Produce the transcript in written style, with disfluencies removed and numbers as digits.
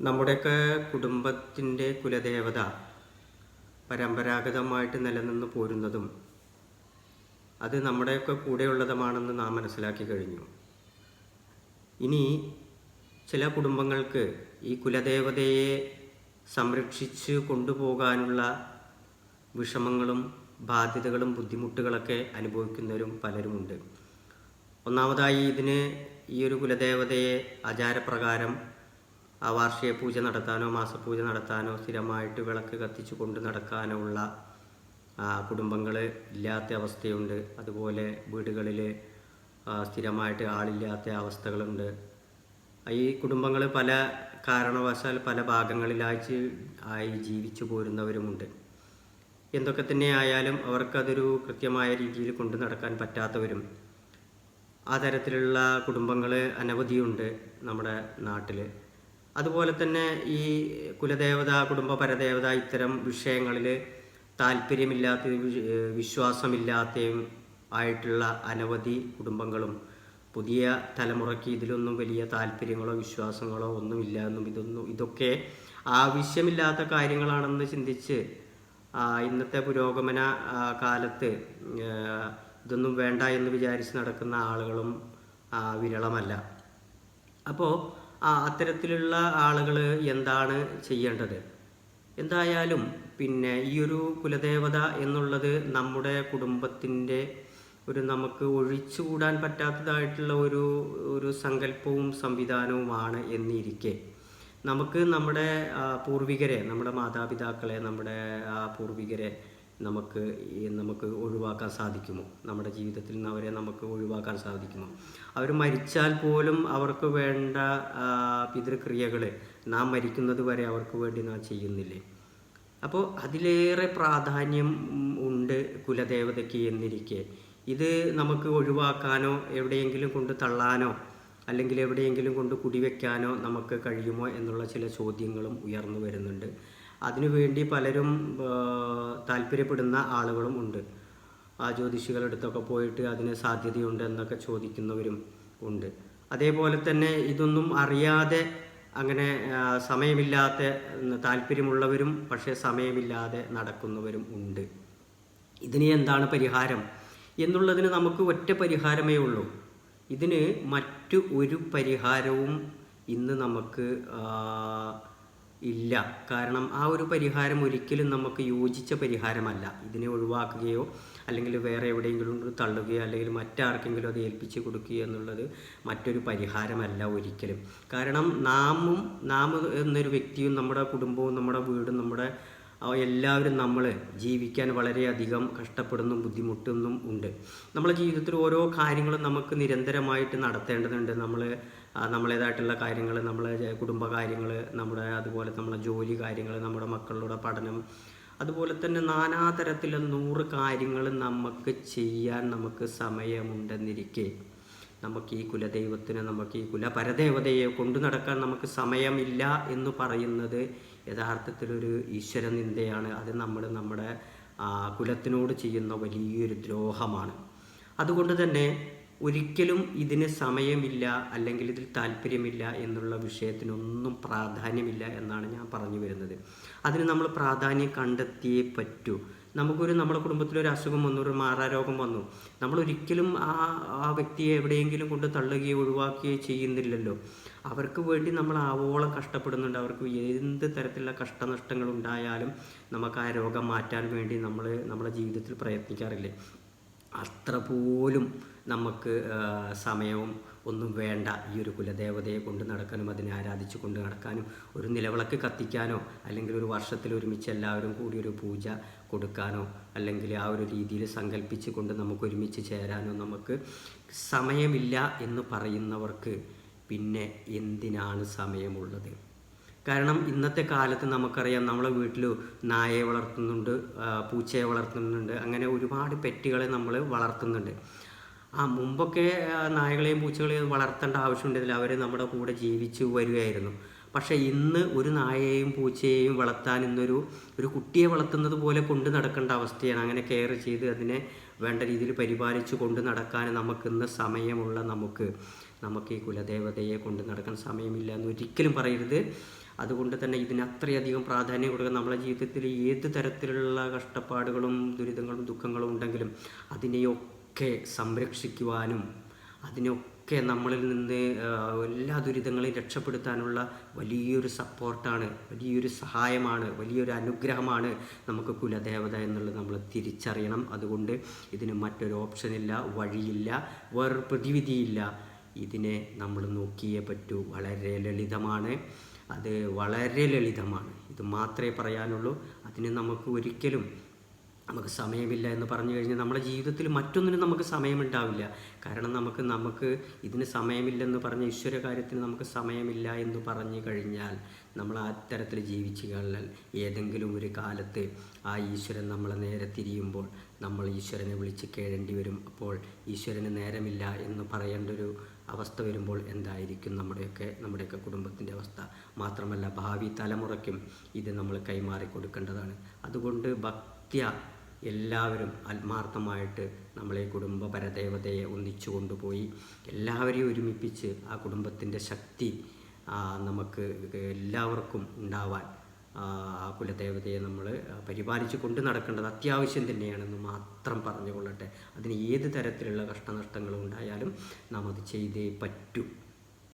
നമ്മുടെയൊക്കെ കുടുംബത്തിൻ്റെ കുലദേവത പരമ്പരാഗതമായിട്ട് നിലനിന്ന് പോരുന്നതും അത് നമ്മുടെയൊക്കെ കൂടെയുള്ളതുമാണെന്ന് നാം മനസ്സിലാക്കി കഴിഞ്ഞു. ഇനി ചില കുടുംബങ്ങൾക്ക് ഈ കുലദേവതയെ സംരക്ഷിച്ച് കൊണ്ടുപോകാനുള്ള വിഷമങ്ങളും ബാധ്യതകളും ബുദ്ധിമുട്ടുകളൊക്കെ അനുഭവിക്കുന്നവരും പലരുമുണ്ട്. ഒന്നാമതായി ഈ ഒരു കുലദേവതയെ ആചാരപ്രകാരം വാർഷിക പൂജ നടത്താനോ മാസപൂജ നടത്താനോ സ്ഥിരമായിട്ട് വിളക്ക് കത്തിച്ചു കൊണ്ട് നടക്കാനോ ഉള്ള കുടുംബങ്ങൾ ഇല്ലാത്ത അവസ്ഥയുണ്ട്. അതുപോലെ വീടുകളിൽ സ്ഥിരമായിട്ട് ആളില്ലാത്ത അവസ്ഥകളുണ്ട്. ഈ കുടുംബങ്ങൾ പല കാരണവശാൽ പല ഭാഗങ്ങളിലായി ജീവിച്ചു പോരുന്നവരുമുണ്ട്. എന്തൊക്കെ തന്നെ ആയാലും അവർക്കതൊരു കൃത്യമായ രീതിയിൽ കൊണ്ടു നടക്കാൻ പറ്റാത്തവരും ആ തരത്തിലുള്ള കുടുംബങ്ങൾ അനവധിയുണ്ട് നമ്മുടെ നാട്ടിൽ. അതുപോലെ തന്നെ ഈ കുലദേവത കുടുംബ പരദേവത ഇത്തരം വിഷയങ്ങളിൽ താല്പര്യമില്ലാത്തതും വിശ്വാസമില്ലാത്തതും ആയിട്ടുള്ള അനവധി കുടുംബങ്ങളും പുതിയ തലമുറയ്ക്ക് ഇതിലൊന്നും വലിയ താല്പര്യങ്ങളോ വിശ്വാസങ്ങളോ ഒന്നുമില്ല എന്നും ഇതൊക്കെ ആവശ്യമില്ലാത്ത കാര്യങ്ങളാണെന്ന് ചിന്തിച്ച് ഇന്നത്തെ പുരോഗമന കാലത്ത് ഇതൊന്നും വേണ്ട എന്ന് വിചാരിച്ച് നടക്കുന്ന ആളുകളും വിരളമല്ല. അപ്പോൾ അത്തരത്തിലുള്ള ആളുകൾ എന്താണ് ചെയ്യേണ്ടത്? എന്തായാലും ഈ ഒരു കുലദേവത എന്നുള്ളത് നമ്മുടെ കുടുംബത്തിൻ്റെ നമുക്ക് ഒഴിച്ചുകൂടാൻ പറ്റാത്തതായിട്ടുള്ള ഒരു സങ്കല്പവും സംവിധാനവുമാണ് എന്നിരിക്കെ നമുക്ക് നമ്മുടെ പൂർവികരെ, നമ്മുടെ മാതാപിതാക്കളെ, നമ്മുടെ പൂർവികരെ നമുക്ക് ഒഴിവാക്കാൻ സാധിക്കുമോ? നമ്മുടെ ജീവിതത്തിൽ നിന്ന് അവരെ നമുക്ക് ഒഴിവാക്കാൻ സാധിക്കുമോ? അവർ മരിച്ചാൽ പോലും അവർക്ക് വേണ്ട പിതൃക്രിയകൾ നാം മരിക്കുന്നത് വരെ അവർക്ക് വേണ്ടി നാം ചെയ്യുന്നില്ലേ? അപ്പോൾ അതിലേറെ പ്രാധാന്യം ഉണ്ട് കുലദേവതയ്ക്ക് എന്നിരിക്കെ ഇത് നമുക്ക് ഒഴിവാക്കാനോ എവിടെയെങ്കിലും കൊണ്ട് തള്ളാനോ അല്ലെങ്കിൽ എവിടെയെങ്കിലും കൊണ്ട് കുടിവെക്കാനോ നമുക്ക് കഴിയുമോ എന്നുള്ള ചില ചോദ്യങ്ങളും ഉയർന്നു വരുന്നുണ്ട്. അതിനുവേണ്ടി പലരും താല്പര്യപ്പെടുന്ന ആളുകളും ഉണ്ട്. ജ്യോതിഷികളെടുത്തൊക്കെ പോയിട്ട് അതിന് സാധ്യതയുണ്ട് എന്നൊക്കെ ചോദിക്കുന്നവരും ഉണ്ട്. അതേപോലെ തന്നെ ഇതൊന്നും അറിയാതെ അങ്ങനെ സമയമില്ലാത്ത താല്പര്യമുള്ളവരും പക്ഷേ സമയമില്ലാതെ നടക്കുന്നവരും ഉണ്ട്. ഇതിന് എന്താണ് പരിഹാരം എന്നുള്ളതിന് നമുക്ക് ഒറ്റ പരിഹാരമേ ഉള്ളൂ. ഇതിന് മറ്റു ഒരു പരിഹാരവും ഇന്ന് നമുക്ക് ഇല്ല. കാരണം ആ ഒരു പരിഹാരം ഒരിക്കലും നമുക്ക് യോജിച്ച പരിഹാരമല്ല. ഇതിനെ ഒഴിവാക്കുകയോ അല്ലെങ്കിൽ വേറെ എവിടെയെങ്കിലും തള്ളുകയോ അല്ലെങ്കിൽ മറ്റാർക്കെങ്കിലും അത് ഏൽപ്പിച്ച് കൊടുക്കുകയോ എന്നുള്ളത് മറ്റൊരു പരിഹാരമല്ല ഒരിക്കലും. കാരണം നാം എന്നൊരു വ്യക്തിയും നമ്മുടെ കുടുംബവും നമ്മുടെ വീടും നമ്മുടെ എല്ലാവരും നമ്മൾ ജീവിക്കാൻ വളരെയധികം കഷ്ടപ്പെടുന്നും ബുദ്ധിമുട്ടുന്നും ഉണ്ട്. നമ്മുടെ ജീവിതത്തിൽ ഓരോ കാര്യങ്ങളും നമുക്ക് നിരന്തരമായിട്ട് നടത്തേണ്ടതുണ്ട്. നമ്മളേതായിട്ടുള്ള കാര്യങ്ങൾ, നമ്മളെ കുടുംബകാര്യങ്ങൾ, അതുപോലെ നമ്മളെ ജോലി കാര്യങ്ങൾ, നമ്മുടെ മക്കളുടെ പഠനം, അതുപോലെ തന്നെ നാനാതരത്തിലുള്ള 100 കാര്യങ്ങൾ നമുക്ക് ചെയ്യാൻ നമുക്ക് സമയമുണ്ടെന്നിരിക്കെ നമുക്ക് ഈ കുലദൈവത്തിന്, നമുക്ക് ഈ കുലപരദേവതയെ കൊണ്ടു നടക്കാൻ നമുക്ക് സമയമില്ല എന്ന് പറയുന്നത് യഥാർത്ഥത്തിലൊരു ഈശ്വരനിന്ദയാണ്. അത് നമ്മുടെ കുലത്തിനോട് ചെയ്യുന്ന വലിയൊരു ദ്രോഹമാണ്. അതുകൊണ്ട് തന്നെ ഒരിക്കലും ഇതിന് സമയമില്ല അല്ലെങ്കിൽ ഇതിൽ താല്പര്യമില്ല എന്നുള്ള വിഷയത്തിനൊന്നും പ്രാധാന്യമില്ല എന്നാണ് ഞാൻ പറഞ്ഞു വരുന്നത്. അതിന് നമ്മൾ പ്രാധാന്യം കണ്ടെത്തിയേ പറ്റൂ. നമ്മുടെ കുടുംബത്തിലൊരു അസുഖം വന്നു, ഒരു മാറാരോഗം വന്നു, നമ്മളൊരിക്കലും ആ വ്യക്തിയെ എവിടെയെങ്കിലും കൊണ്ട് തള്ളുകയോ ഒഴിവാക്കുകയോ ചെയ്യുന്നില്ലല്ലോ. അവർക്ക് വേണ്ടി നമ്മൾ ആവോളം കഷ്ടപ്പെടുന്നുണ്ട്. അവർക്ക് എന്ത് തരത്തിലുള്ള കഷ്ടനഷ്ടങ്ങൾ ഉണ്ടായാലും നമുക്ക് ആ രോഗം മാറ്റാൻ വേണ്ടി നമ്മുടെ ജീവിതത്തിൽ പ്രയത്നിക്കാറില്ലേ? അത്ര പോലും നമുക്ക് സമയവും ഒന്നും വേണ്ട ഈ ഒരു കുലദേവതയെ കൊണ്ട് നടക്കാനും അതിനെ ആരാധിച്ചു കൊണ്ട് നടക്കാനും ഒരു നിലവിളക്ക് കത്തിക്കാനോ അല്ലെങ്കിൽ ഒരു വർഷത്തിൽ ഒരുമിച്ച് എല്ലാവരും കൂടി ഒരു പൂജ കൊടുക്കാനോ അല്ലെങ്കിൽ ആ ഒരു രീതിയിൽ സങ്കല്പിച്ച് കൊണ്ട് നമുക്ക് ഒരുമിച്ച് ചേരാനോ നമുക്ക് സമയമില്ല എന്ന് പറയുന്നവർക്ക് പിന്നെ എന്തിനാണ് സമയമുള്ളത്? കാരണം ഇന്നത്തെ കാലത്ത് നമുക്കറിയാം, നമ്മളെ വീട്ടിൽ നായയെ വളർത്തുന്നുണ്ട്, പൂച്ചയെ വളർത്തുന്നുണ്ട്, അങ്ങനെ ഒരുപാട് പെറ്റുകളെ നമ്മൾ വളർത്തുന്നുണ്ട്. മുമ്പൊക്കെ നായകളെയും പൂച്ചകളെയും വളർത്തേണ്ട ആവശ്യമുണ്ടെങ്കിൽ അവർ നമ്മുടെ കൂടെ ജീവിച്ചു വരികയായിരുന്നു. പക്ഷേ ഇന്ന് ഒരു നായയെയും പൂച്ചയെയും വളർത്താൻ ഒരു കുട്ടിയെ വളർത്തുന്നത് പോലെ കൊണ്ട് നടക്കേണ്ട അവസ്ഥയാണ്. അങ്ങനെ കെയർ ചെയ്ത് അതിനെ വേണ്ട രീതിയിൽ പരിപാലിച്ചു കൊണ്ട് നടക്കാൻ നമുക്കിന്ന് സമയമുള്ള നമുക്ക് ഈ കുലദേവതയെ കൊണ്ട് നടക്കാൻ സമയമില്ല എന്ന് ഒരിക്കലും പറയരുത്. അതുകൊണ്ട് തന്നെ ഇതിന് അത്രയധികം പ്രാധാന്യം കൊടുക്കുക. നമ്മളെ ജീവിതത്തിൽ ഏത് തരത്തിലുള്ള കഷ്ടപ്പാടുകളും ദുരിതങ്ങളും ദുഃഖങ്ങളും ഉണ്ടെങ്കിലും അതിനെയൊക്കെ സംരക്ഷിക്കുവാനും അതിനൊക്കെ നമ്മളിൽ നിന്ന് എല്ലാ ദുരിതങ്ങളെയും രക്ഷപ്പെടുത്താനുള്ള വലിയൊരു സപ്പോർട്ടാണ്, വലിയൊരു സഹായമാണ്, വലിയൊരു അനുഗ്രഹമാണ് നമുക്ക് കുലദേവത എന്നുള്ളത് നമ്മൾ തിരിച്ചറിയണം. അതുകൊണ്ട് ഇതിന് മറ്റൊരു ഓപ്ഷനില്ല, വഴിയില്ല, വേറൊരു പ്രതിവിധിയില്ല. ഇതിനെ നമ്മൾ നോക്കിയേ പറ്റൂ. വളരെ ലളിതമാണ്, അത് വളരെ ലളിതമാണ്. ഇത് മാത്രമേ പറയാനുള്ളൂ. അതിന് നമുക്ക് ഒരിക്കലും നമുക്ക് സമയമില്ല എന്ന് പറഞ്ഞു കഴിഞ്ഞാൽ നമ്മുടെ ജീവിതത്തിൽ മറ്റൊന്നിനും നമുക്ക് സമയമുണ്ടാവില്ല. കാരണം നമുക്ക് ഇതിന് സമയമില്ലെന്ന് പറഞ്ഞ ഈശ്വര കാര്യത്തിന് നമുക്ക് സമയമില്ല എന്ന് പറഞ്ഞു കഴിഞ്ഞാൽ നമ്മൾ ആ തരത്തിൽ ജീവിച്ചു കഴിഞ്ഞാൽ ഏതെങ്കിലും ഒരു കാലത്ത് ആ ഈശ്വരൻ നമ്മളെ നേരെ തിരിയുമ്പോൾ നമ്മൾ ഈശ്വരനെ വിളിച്ച് കേഴേണ്ടി വരും. അപ്പോൾ ഈശ്വരന് നേരമില്ല എന്ന് പറയേണ്ട ഒരു അവസ്ഥ വരുമ്പോൾ എന്തായിരിക്കും നമ്മുടെയൊക്കെ കുടുംബത്തിൻ്റെ അവസ്ഥ? മാത്രമല്ല ഭാവി തലമുറയ്ക്കും ഇത് നമ്മൾ കൈമാറി കൊടുക്കേണ്ടതാണ്. അതുകൊണ്ട് ഭക്ത്യ എല്ലാവരും ആത്മാർത്ഥമായിട്ട് നമ്മളെ കുടുംബ പരദേവതയെ ഒന്നിച്ചു കൊണ്ടുപോയി എല്ലാവരെയും ഒരുമിപ്പിച്ച് ആ കുടുംബത്തിൻ്റെ ശക്തി നമുക്ക് എല്ലാവർക്കും ഉണ്ടാവാൻ ആ കുലദേവതയെ നമ്മൾ പരിപാലിച്ചു കൊണ്ട് നടക്കേണ്ടത് അത്യാവശ്യം തന്നെയാണെന്ന് മാത്രം പറഞ്ഞുകൊള്ളട്ടെ. അതിന് ഏത് തരത്തിലുള്ള കഷ്ടനഷ്ടങ്ങളും ഉണ്ടായാലും നാം അത് ചെയ്തേ പറ്റൂ.